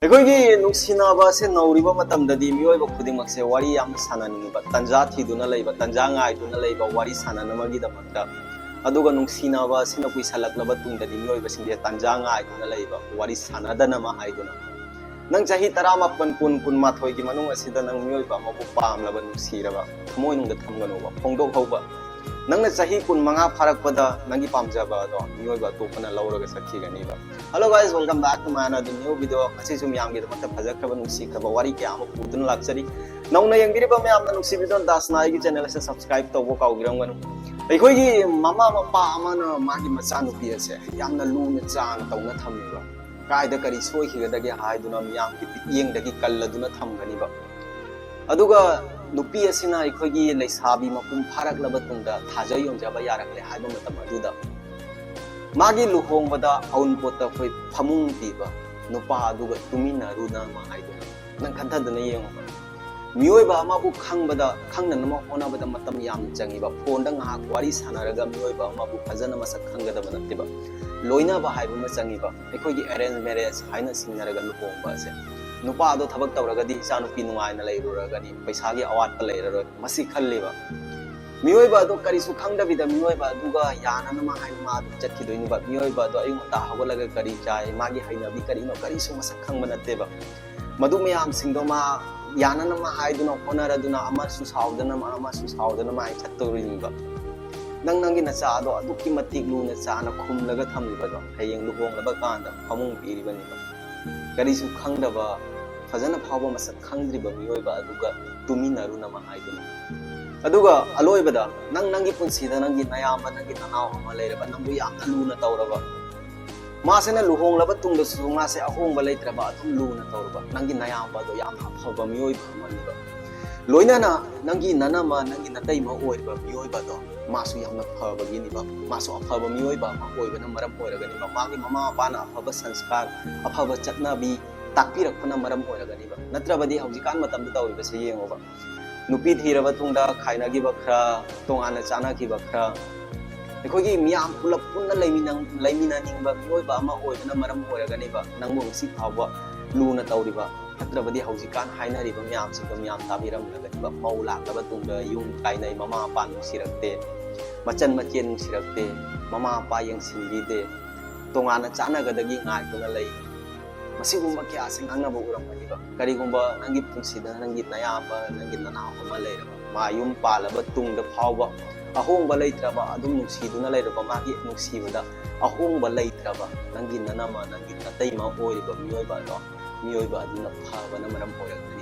ꯑꯩꯈꯣꯏꯒꯤ ꯅꯨꯡꯁꯤꯅꯕ ꯑꯁꯤ ꯅꯧꯔꯤꯕ ꯃꯇꯝꯗꯗꯤ ꯃꯤꯑꯣꯏꯕ ꯈꯨꯗꯤꯡꯃꯛꯁꯦ ꯋꯥꯔꯤ ꯌꯥꯝꯅ ꯁꯥꯟꯅꯅꯤꯡꯉꯤꯕ, ꯇꯟꯖꯥ ꯊꯤꯗꯨꯅ ꯂꯩꯕ, ꯇꯟꯖꯥ ꯉꯥꯏꯗꯨꯅ ꯂꯩꯕ ꯋꯥꯔꯤ ꯁꯥꯟꯅꯅꯕꯒꯤꯗꯃꯛꯇ, ꯑꯗꯨꯒ ꯅꯨꯡꯁꯤꯅꯕ ꯑꯁꯤꯅ ꯀꯨꯏꯁꯜꯂꯛꯂꯕ ꯇꯨꯡꯗꯗꯤ ꯃꯤꯑꯣꯏꯕꯁꯤꯡꯁꯦ ꯇꯟꯖꯥ ꯉꯥꯏꯗꯨꯅ ꯂꯩꯕ, ꯋꯥꯔꯤ ꯁꯥꯟꯅꯗꯅꯕ ꯍꯥꯏꯗꯨꯅ ꯅꯪ ꯆꯍꯤ 19, 20, 22ꯒꯤ ꯃꯅꯨꯡ ꯑꯁꯤꯗ ꯅꯪ ꯃꯤꯑꯣꯏꯕ ꯑꯃꯕꯨ ꯄꯥꯝꯂꯕ, ꯅꯨꯡꯁꯤꯔꯕ, ꯊꯃꯣꯏꯅꯨꯡꯗ ꯊꯝꯒꯅꯨꯕ, ꯐꯣꯡꯗꯣꯛꯍꯧꯕ. ꯅꯪꯅ ꯆꯍꯤ 25 ꯐꯥꯔꯛꯄꯗ ꯅꯪꯒꯤ ꯄꯥꯝꯖꯕ ꯑꯗꯣ ꯃꯤꯑꯣꯏꯕ ꯑꯇꯣꯞꯄꯅ ꯂꯧꯔꯒ ꯆꯠꯈꯤꯒꯅꯤꯕ. Hello guys, welcome back to my another new video. ꯉꯁꯤꯁꯨ ꯃꯌꯥꯝꯒꯤꯗꯃꯛꯇ ꯐꯖꯈ꯭ꯔꯕ ꯅꯨꯡꯁꯤꯈ꯭ꯔꯕ ꯋꯥꯔꯤ ꯀꯌꯥ ꯑꯃ ꯄꯨꯗꯨꯅ ꯂꯥꯛꯆꯔꯤ. ꯅꯧꯅ ꯌꯦꯡꯕꯤꯔꯤꯕ ꯃꯌꯥꯝꯅ ꯅꯨꯡꯁꯤꯕꯤꯗꯨꯅ ꯗꯥꯁꯅꯥ ꯑꯩꯒꯤ ꯆꯦꯅꯦꯜ ꯑꯁꯤ ꯁꯕꯁꯀ꯭ꯔꯥꯏꯕ ꯇꯧꯕ ꯀꯥꯎꯕꯤꯔꯝꯒꯅꯨ. ꯑꯩꯈꯣꯏꯒꯤ ꯃꯃꯥ ꯃꯄꯥ ꯑꯃꯅ ꯃꯥꯒꯤ ꯃꯆꯥꯅꯨꯄꯤ ꯑꯁꯦ ꯌꯥꯝꯅ ꯂꯨꯅ ꯆꯥꯅ ꯇꯧꯅ ꯊꯝꯃꯤꯕ. ꯀꯥꯏꯗ ꯀꯔꯤ ꯁꯣꯏꯈꯤꯒꯗꯒꯦ ꯍꯥꯏꯗꯨꯅ ꯃꯤꯌꯥꯝꯒꯤ ꯃꯤꯠꯌꯦꯡꯗꯒꯤ ꯀꯜꯂꯗꯨꯅ ꯊꯝꯒꯅꯤꯕ. ꯑꯗꯨꯒ ꯅꯨꯄꯤ ꯑꯁꯤꯅ ꯑꯩꯈꯣꯏꯒꯤ ꯂꯩꯁꯥꯕꯤ ꯃꯄꯨꯡ ꯐꯥꯔꯛꯂꯕ ꯇꯨꯡꯗ ꯊꯥꯖ ꯌꯣꯟꯖꯕ ꯌꯥꯔꯛꯂꯦ ꯍꯥꯏꯕ ꯃꯇꯝ ꯑꯗꯨꯗ ꯃꯥꯒꯤ ꯂꯨꯍꯣꯡꯕꯗ ꯑꯎꯟꯄꯣꯠꯇ ꯑꯩꯈꯣꯏ ꯐꯃꯨꯡ ꯄꯤꯕ ꯅꯨꯄꯥ ꯑꯗꯨꯒ ꯇꯨꯃꯤꯟꯅꯔꯨꯅ ꯍꯥꯏꯗꯨꯅ ꯅꯪ ꯈꯟꯊꯗꯨꯅ ꯌꯦꯡꯉꯨꯕ. ꯃꯤꯑꯣꯏꯕ ꯑꯃꯕꯨ ꯈꯪꯅꯅꯕ ꯍꯣꯠꯅꯕꯗ ꯃꯇꯝ ꯌꯥꯝꯅ ꯆꯪꯉꯤꯕ. ꯐꯣꯟꯗ ꯉꯥꯏꯍꯥꯛ ꯋꯥꯔꯤ ꯁꯥꯟꯅꯔꯒ ꯃꯤꯑꯣꯏꯕ ꯑꯃꯕꯨ ꯐꯖꯅ ꯃꯁꯛ ꯈꯪꯒꯗꯕ ꯅꯠꯇꯦꯕ. ꯂꯣꯏꯅꯕ ꯍꯥꯏꯕ ꯑꯃ ꯆꯪꯉꯤꯕ. ꯑꯩꯈꯣꯏꯒꯤ ꯑꯦꯔꯦꯟꯖ ꯃꯦꯔꯦꯖ ꯍꯥꯏꯅ ꯁꯤꯡꯅꯔꯒ ꯂꯨꯍꯣꯡꯕ ꯑꯁꯦ, ꯅꯨꯄꯥꯗꯣ ꯊꯕꯛ ꯇꯧꯔꯒꯗꯤ ꯏꯆꯥꯅꯨꯄꯤ ꯅꯨꯡꯉꯥꯏꯅ ꯂꯩꯔꯨꯔꯒꯅꯤ, ꯄꯩꯁꯥꯒꯤ ꯑꯋꯥꯠꯄ ꯂꯩꯔꯔꯣꯏ, ꯃꯁꯤ ꯈꯜꯂꯤꯕ. ꯃꯤꯑꯣꯏꯕ ꯑꯗꯨ ꯀꯔꯤꯁꯨ ꯈꯪꯗꯕꯤꯗ ꯃꯤꯑꯣꯏꯕ ꯑꯗꯨꯒ ꯌꯥꯅꯅꯕ ꯍꯥꯏꯅ ꯃꯥ ꯑꯗꯨꯝ ꯆꯠꯈꯤꯗꯣꯏꯅꯤꯕ. ꯃꯤꯑꯣꯏꯕ ꯑꯗꯣ ꯑꯌꯨꯛ ꯉꯟꯇꯥ ꯍꯧꯒꯠꯂꯒ ꯀꯔꯤ ꯆꯥꯏ, ꯃꯥꯒꯤ ꯍꯩꯅꯕꯤ ꯀꯔꯤꯅꯣ, ꯀꯔꯤꯁꯨ ꯃꯁꯛ ꯈꯪꯕ ꯅꯠꯇꯦꯕ. ꯃꯗꯨ ꯃꯌꯥꯝꯁꯤꯡꯗꯣ ꯃꯥ ꯌꯥꯅꯅꯕ ꯍꯥꯏꯗꯨꯅ ꯍꯣꯠꯅꯔꯗꯨꯅ ꯑꯃꯁꯨ ꯁꯥꯎꯗꯅ ꯃꯥꯏ ꯆꯠꯇꯧꯔꯤꯅꯤꯕ. ꯅꯪꯒꯤ ꯅꯆꯥꯗꯣ ꯑꯗꯨꯛꯀꯤ ꯃꯇꯤꯛ ꯂꯨꯅ ꯆꯥꯅ ꯈꯨꯝꯂꯒ ꯊꯝꯂꯤꯕꯗꯣ ꯍꯌꯦꯡ ꯂꯨꯍꯣꯡꯂꯕ ꯀꯥꯟꯗ ꯐꯃꯨꯡ ꯄꯤꯔꯤꯕꯅꯤꯕ. ꯀꯔꯤꯁꯨ ꯈꯪꯗꯕ, ꯐꯖꯅ ꯐꯥꯎꯕ ꯃꯁꯛ ꯈꯪꯗ꯭ꯔꯤꯕ ꯃꯤꯑꯣꯏꯕ ꯑꯗꯨꯒ ꯇꯨꯃꯤꯟꯅꯔꯨꯅꯕ ꯍꯥꯏꯗꯨꯅ. ꯑꯗꯨꯒ ꯑꯂꯣꯏꯕꯗ ꯅꯪꯒꯤ ꯄꯨꯟꯁꯤꯗ ꯅꯪꯒꯤ ꯅꯌꯥꯝꯕ, ꯅꯪꯒꯤ ꯅꯅꯥꯎ ꯑꯃ ꯂꯩꯔꯕ, ꯅꯪꯕꯨ ꯌꯥꯝꯅ ꯂꯨꯅ ꯇꯧꯔꯕ, ꯃꯥꯁꯤꯅ ꯂꯨꯍꯣꯡꯂꯕ ꯇꯨꯡꯗꯁꯨ ꯃꯥꯁꯦ ꯑꯍꯣꯡꯕ ꯂꯩꯇ꯭ꯔꯕ, ꯑꯗꯨꯝ ꯂꯨꯅ ꯇꯧꯔꯕ ꯅꯪꯒꯤ ꯅꯌꯥꯝꯕ ꯑꯗꯣ ꯌꯥꯝꯅ ꯑꯐꯕ ꯃꯤꯑꯣꯏꯕ ꯑꯃꯅꯤꯕ. ꯂꯣꯏꯅꯅ ꯅꯪꯒꯤ ꯅꯅꯝꯃ, ꯅꯪꯒꯤ ꯅꯇꯩꯃ ꯑꯣꯏꯔꯤꯕ ꯃꯤꯑꯣꯏꯕ ꯑꯗꯣ ꯃꯥꯁꯨ ꯌꯥꯝꯅ ꯐꯕꯒꯤꯅꯤꯕ. ꯃꯥꯁꯨ ꯑꯐꯕ ꯃꯤꯑꯣꯏꯕ ꯑꯃ ꯑꯣꯏꯕꯅ ꯃꯔꯝ ꯑꯣꯏꯔꯒꯅꯤꯕ. ꯃꯥꯒꯤ ꯃꯃꯥ ꯃꯄꯥꯅ ꯑꯐꯕ ꯁꯪꯁꯀꯥꯔ, ꯑꯐꯕ ꯆꯠꯅꯕꯤ ꯇꯥꯛꯄꯤꯔꯛꯄꯅ ꯃꯔꯝ ꯑꯣꯏꯔꯒꯅꯤꯕ. ꯅꯠꯇ꯭ꯔꯕꯗꯤ ꯍꯧꯖꯤꯛꯀꯥꯟ ꯃꯇꯝꯗ ꯇꯧꯔꯤꯕꯁꯦ ꯌꯦꯡꯉꯣꯕ. ꯅꯨꯄꯤ ꯊꯤꯔꯕ ꯇꯨꯡꯗ ꯈꯥꯏꯅꯈꯤꯕ ꯈꯔ, ꯇꯣꯉꯥꯟꯅ ꯆꯥꯅꯈꯤꯕ ꯈꯔ, ꯑꯩꯈꯣꯏꯒꯤ ꯃꯤꯌꯥꯝ ꯄꯨꯂꯞ ꯄꯨꯟꯅ ꯂꯩꯃꯤꯟꯅꯅꯤꯡꯕ ꯃꯤꯑꯣꯏꯕ ꯑꯃ ꯑꯣꯏꯕꯅ ꯃꯔꯝ ꯑꯣꯏꯔꯒꯅꯤꯕ ꯅꯪꯕꯨ ꯉꯁꯤ ꯐꯥꯎꯕ ꯂꯨꯅ ꯇꯧꯔꯤꯕ. ꯅꯠꯇ꯭ꯔꯕꯗꯤ ꯍꯧꯖꯤꯛꯀꯥꯟ ꯍꯥꯏꯅꯔꯤꯕ ꯃꯌꯥꯝꯁꯤꯡꯗꯣ ꯃꯤꯌꯥꯝ ꯇꯥꯕꯤꯔꯝꯂꯒꯅꯤꯕ. ꯃꯧ ꯂꯥꯛꯂꯕ ꯇꯨꯡꯗ ꯌꯨꯝ ꯀꯥꯏꯅꯩ, ꯃꯃꯥ ꯃꯄꯥ ꯅꯨꯡꯁꯤꯔꯛꯇꯦ, ꯃꯆꯟ ꯃꯆꯦ ꯅꯨꯡꯁꯤꯔꯛꯇꯦ, ꯃꯃꯥ ꯃꯄꯥ ꯌꯦꯡꯁꯤꯟꯕꯤꯗꯦ, ꯇꯣꯉꯥꯟꯅ ꯆꯥꯅꯒꯗꯒꯤ ꯉꯥꯏꯗꯨꯅ ꯂꯩ. ꯃꯁꯤꯒꯨꯝꯕ ꯀꯌꯥꯁꯦ ꯉꯥꯡꯅꯕ ꯎꯔꯝꯒꯅꯤꯕ. ꯀꯔꯤꯒꯨꯝꯕ ꯅꯪꯒꯤ ꯄꯨꯟꯁꯤꯗ ꯅꯪꯒꯤ ꯅꯌꯥꯝꯕ, ꯅꯪꯒꯤ ꯅꯅꯥꯎ ꯑꯃ ꯂꯩꯔꯕ, ꯃꯥ ꯌꯨꯝ ꯄꯥꯜꯂꯕ ꯇꯨꯡꯗ ꯐꯥꯎꯕ ꯑꯍꯣꯡꯕ ꯂꯩꯇ꯭ꯔꯕ, ꯑꯗꯨꯝ ꯅꯨꯡꯁꯤꯗꯨꯅ ꯂꯩꯔꯕ, ꯃꯥꯒꯤ ꯅꯨꯡꯁꯤꯕꯗ ꯑꯍꯣꯡꯕ ꯂꯩꯇ꯭ꯔꯕ ꯅꯪꯒꯤ ꯅꯅꯝꯃ, ꯅꯪꯒꯤ ꯅꯇꯩꯃ ꯑꯣꯏꯔꯤꯕ ꯃꯤꯑꯣꯏꯕ ꯑꯗꯣ, ꯃꯤꯑꯣꯏꯕ ꯑꯗꯨꯅ ꯐꯕꯅ ꯃꯔꯝ ꯑꯣꯏꯔꯒꯅꯤ.